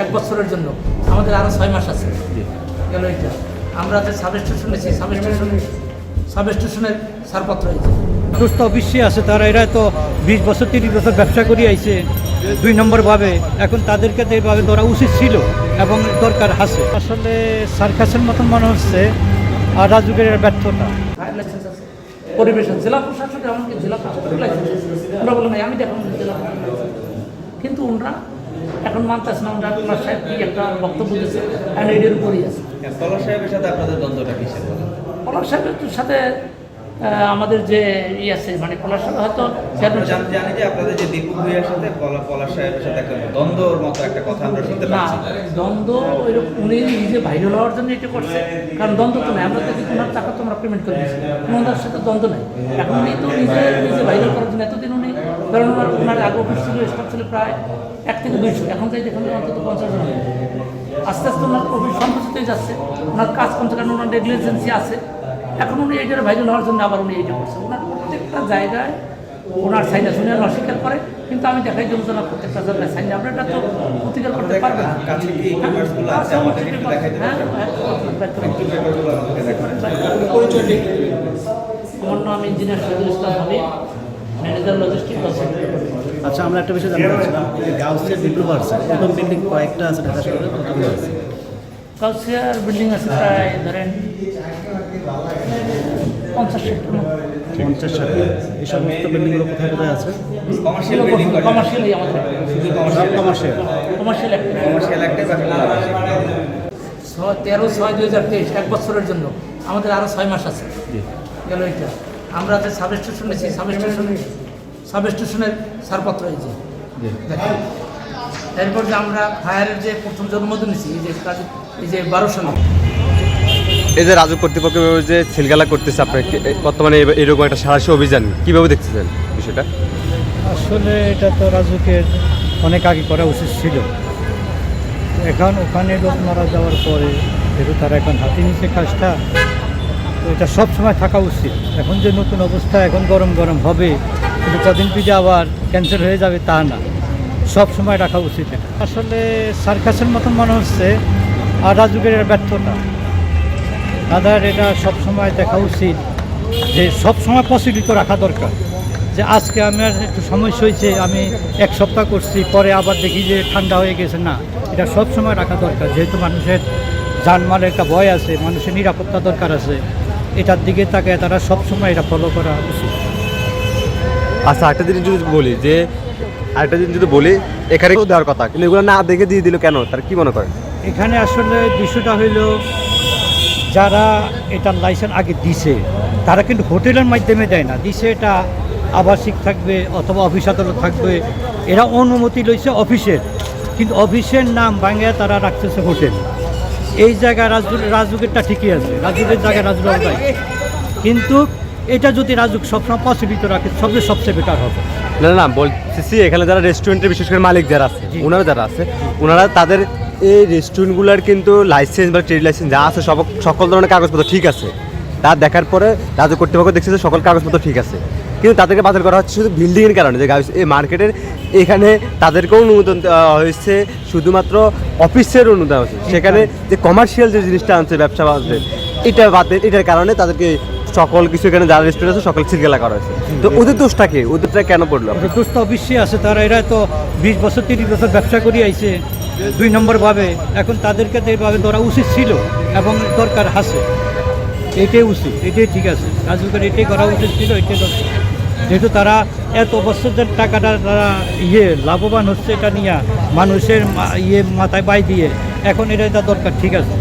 1 বছরের জন্য, আমাদের আরও 6 মাস আছে গেল। এটা আমরা যে সাবস্টেশন নিয়েছি, সাবস্টেশনের ছাড়পত্র হয়েছে। দুস্থ অবশ্যই আছে, তারা এরা তো 20 বছর 30 বছর ব্যবসা করে আইছে 2 নম্বর ভাবে। এখন তাদেরকে তো এইভাবে ধরা উচিত ছিল এবং দরকার আছে। আসলে সার্কাসের মতন মনে হচ্ছে আর রাজুকের ব্যর্থতা। লাইসেন্স আছে, পরিবেশ আছে, জেলা প্রশাসক এমনকি জেলা প্রশাসকের লাইসেন্স আছে। ওরা বলে নাই, আমি দেখুন জেলা প্রশাসক, কিন্তু ওনারা এখন মানতেছে না। ওনারা তোমার সাহেব কি একটা বক্তব্য দিয়েছে, এর উপরই আছে। পলাশ সাহেবের সাথে আপনাদের দ্বন্দ্বটা কিসের? পলাশ সাহেবের সাথে আমাদের যে আছে, মানে পলাশ সাহেব হয়তো জানি যে আপনাদের যে দীপু ভূঁইয়ার সাথে পলাশ সাহেবের সাথে একটা দ্বন্দ্বর মতো একটা কথা আমরা শুনতে না, পাচ্ছি। দ্বন্দ্ব ওইরকম উনি নিজে ভাইরাল হওয়ার জন্য এটা করছে, কারণ দ্বন্দ্ব তো নেই। আমরা তাকে ওনার টাকা তো আমরা পেমেন্ট করে দিচ্ছি, ওনার সাথে দ্বন্দ্ব নেই। এখন উনি তো নিজে ভাইরাল করার জন্য এতদিন উনি, কারণ ওনার আগে অফিস ছিল, স্টাফ ছিল প্রায় 1 থেকে 200, এখন যাই দেখুন অন্তত 50 জন। আস্তে আস্তে ওনার অফিস সংকুচিতই যাচ্ছে, ওনার কাজ কমছে, কারণ ওনার নেগলিজেন্সি আছে। এখন উনি এইটার ভাইরাল হওয়ার জন্য আবার উনি এইটা করছে। ওনার প্রত্যেকটা জায়গায় ওনার সাইন আছে, উনি অস্বীকার করে, কিন্তু আমি দেখাই জন্য ওনার প্রত্যেকটা জায়গায় সাইন। আমরা এটা তো প্রতিকার করতে পারবো না। কাছে কি পেপারসগুলো আছে আমাদের একটু দেখাইতে পারবেন? একটু পেপারগুলো আমাদেরকে দেখাবেন। আমার নাম engineer Shahidul Islam Habib, manager logistic. আচ্ছা, আমরা একটা বিষয় জানতে চাচ্ছিলাম, এই যে গাউসিয়া বিপ্লব আছে, এরকম বিল্ডিং কয়েকটা আছে ঢাকা শহরে, কতগুলো আছে? কাউসিয়ার বিল্ডিং আছে প্রায় ধরেন 50-60টার মতো। 50-60। এই সমস্ত বিল্ডিংগুলো কোথায় কোথায় আছে? কমার্শিয়াল বিল্ডিং করে কমার্শিয়ালই আমাদের, শুধু সব কমার্শিয়াল কমার্শিয়াল একটা। কমার্শিয়াল একটাই বাকি 13/6/2023, 1 বছরের জন্য, আমাদের আরও 6 মাস আছে গেল। এটা আমরা যে সাবস্টেশন নিয়েছি, সাবস্টেশনের ছাড়পত্র হয়েছে। এরপর যে আমরা ফায়ারের যে প্রথম জন্মদিন নিয়েছি, এই যে 12 সালে। এই যে রাজুক কর্তৃপক্ষ যে ছিলগালা করতেছে, আপনার বর্তমানে এরকম একটা সাহসী অভিযান কীভাবে দেখতেছেন বিষয়টা? আসলে এটা তো রাজুকের অনেক আগে করা উচিত ছিল। এখন ওখানে লোক মারা যাওয়ার পরে যেহেতু তারা এখন হাতে নিচে কাজটা, তো এটা সব সময় থাকা উচিত। এখন যে নতুন অবস্থা, এখন গরম গরম হবে, কিন্তু কদিন পিঠে আবার ক্যান্সেল হয়ে যাবে তা না, সব সময় রাখা উচিত। এটা আসলে সার্কাসের মতন মনে হচ্ছে আর রাজুকের ব্যর্থতা। তাদের এটা সব সময় দেখা উচিত যে সব সময় প্রচলিত রাখা দরকার। যে আজকে আমার একটু সমস্যা হয়েছে, আমি 1 সপ্তাহ করছি, পরে আবার দেখি যে ঠান্ডা হয়ে গেছে, না, এটা সব সময় রাখা দরকার। যেহেতু মানুষের জানমালের একটা ভয় আছে, মানুষের নিরাপত্তা দরকার আছে, এটার দিকে তাকে তারা সব সময় এটা ফলো করা উচিত। আচ্ছা, আরেকটা জিনিস যদি বলি, এখানে দেওয়ার কথা, কিন্তু এগুলো না দেখে দিয়ে দিল কেন? তার কি মনে করেন? এখানে আসলে বিষয়টা হইল, যারা এটার লাইসেন্স আগে দিছে তারা কিন্তু হোটেলের মাধ্যমে দেয় না, দিছে এটা আবাসিক থাকবে অথবা অফিস আদালত থাকবে, এরা অনুমতি লইছে অফিসের, কিন্তু অফিসের নাম ভাঙিয়ে তারা রাখতেছে হোটেল। এই জায়গায় রাজুকেরটা ঠিকই আছে, রাজুকের জায়গায় রাজুক ভাই, কিন্তু এটা যদি রাজুক সবসময় প্রচলিত রাখে সবচেয়ে বেটার হবে। না বলতেছি, এখানে যারা রেস্টুরেন্টের বিশেষ করে মালিক যারা আছে, ওনারা তাদের এই রেস্টুরেন্টগুলোর কিন্তু লাইসেন্স বা ট্রেড লাইসেন্স যা আছে সকল ধরনের কাগজপত্র ঠিক আছে। তা দেখার পরে রাজ্য কর্তৃপক্ষ দেখছে যে সকল কাগজপত্র ঠিক আছে, কিন্তু তাদেরকে বাতিল করা হচ্ছে শুধু বিল্ডিংয়ের কারণে। যে এই মার্কেটের এখানে তাদেরকেও অনুমোদন দেওয়া হয়েছে, শুধুমাত্র অফিসের অনুমোদন হয়েছে, সেখানে যে কমার্শিয়াল যে জিনিসটা আনছে ব্যবসা বাণিজ্য, এটা বাতিল, এটার কারণে তাদেরকে সকল কিছু এখানে যারা রেস্টুরেন্ট আছে সকল ছিলগালা করা হয়েছে। তো ওদের দোষটা কি? ওদেরটা কেন পড়লো? দোষ তো অবশ্যই আছে, তারা এরা তো 20 বছর 30 বছর ব্যবসা করে আইছে 2 নম্বর ভাবে। এখন তাদেরকে তো এইভাবে ধরা উচিত ছিল এবং দরকার আছে, এটাই উচিত, এটাই ঠিক আছে। রাজুকের এটাই করা উচিত ছিল, এটাই দরকার। যেহেতু তারা এত বছরের টাকাটা তারা লাভবান হচ্ছে, এটা নিয়ে মানুষের মাথায় বাই দিয়ে, এখন এটা দরকার, ঠিক আছে।